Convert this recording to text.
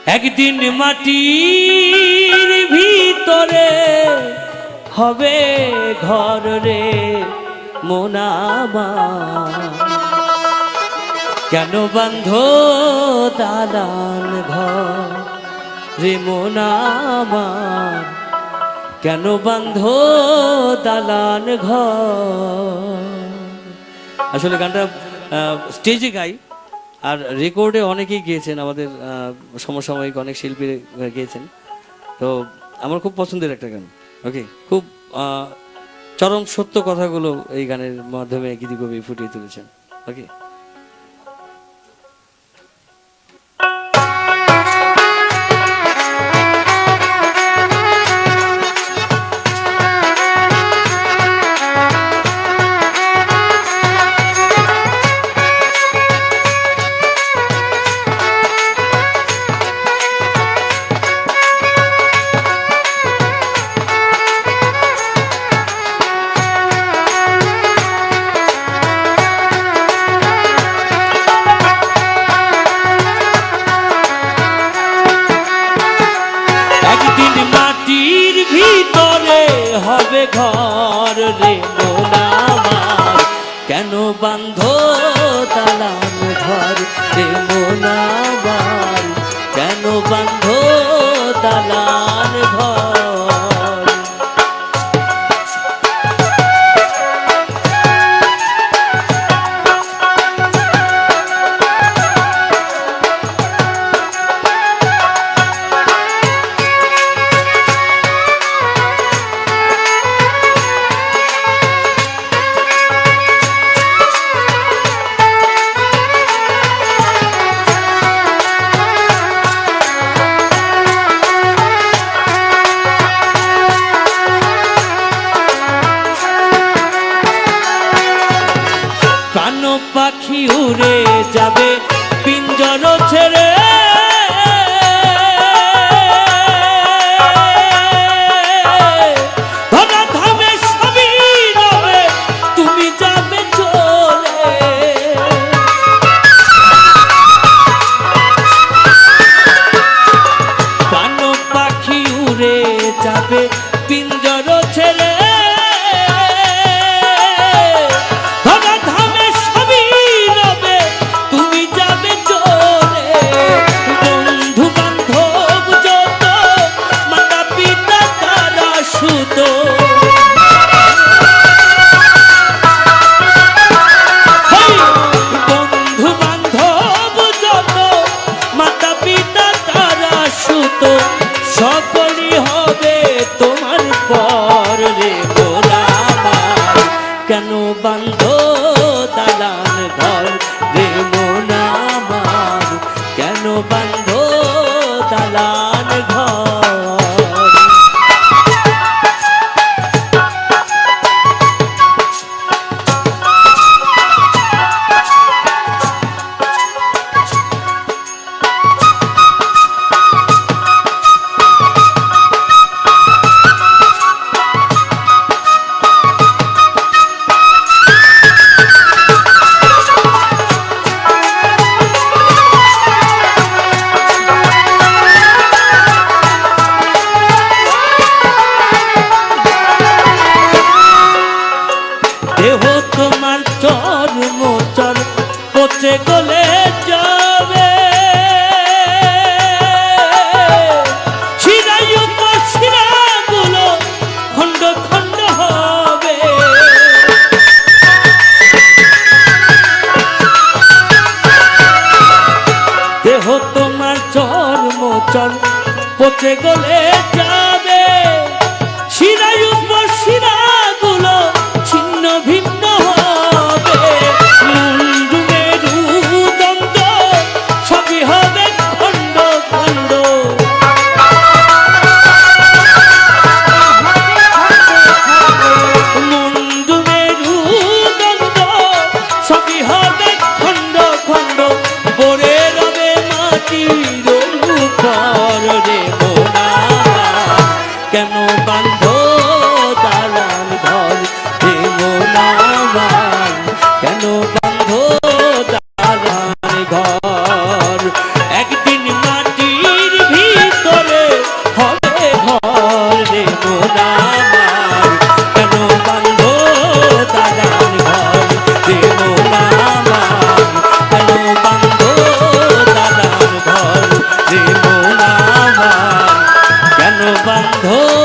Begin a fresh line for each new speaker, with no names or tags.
একদিন মাটির ভিতরে হবে ঘর রে মন আমার, কেন বান্ধ দালান ঘর রে মন আমার, কেন বান্ধ দালান ঘর। আসলে গানটা স্টেজে গাই আর রেকর্ডে অনেকেই গিয়েছেন, আমাদের সমসাময়িক অনেক শিল্পী গিয়েছেন, তো আমার খুব পছন্দের একটা গান। ওকে, খুব চরম সত্য কথাগুলো এই গানের মাধ্যমে গীতিকবি ফুটিয়ে তুলেছেন। ওকে, হবে ঘর রে মন আমার, কেন বান্ধ দালান ঘর রে মন আমার, কেন বান্ধ দালান ঘর। পাখি উড়ে যাবে পিঞ্জর ছেড়ে, ধরা ধামে সবই রবে তুমি যাবে চলে। প্রাণ পাখি উড়ে যাবে পিঞ্জর ছেড়ে, বন্ধু বান্ধব যত মাতা পিতা তারা সুত সকলই হবে তোমার পর রে মন আমার, কেন বান্ধ দালান ঘর রে মন আমার, কেন বান্ধ দালান ঘর। দেহ তোমার চর্ম চর পচে গলে যাবে, শিরায়ুক্ত শিরাগুলো খণ্ড খণ্ড হবে, দেহ তোমার চর্ম চর পচে গলে যাবে, শিরায়ুক্ত শিরাগুলো ছিন্ন ভিন্ন হবে, মুন্ডু মেরুদণ্ড সবই হবে খণ্ড খণ্ড, মুন্ডু মেরুদণ্ড সবই হবে খণ্ড খণ্ড, পড়ে রবে মাটির উপর রে মন আমার, বান্ধব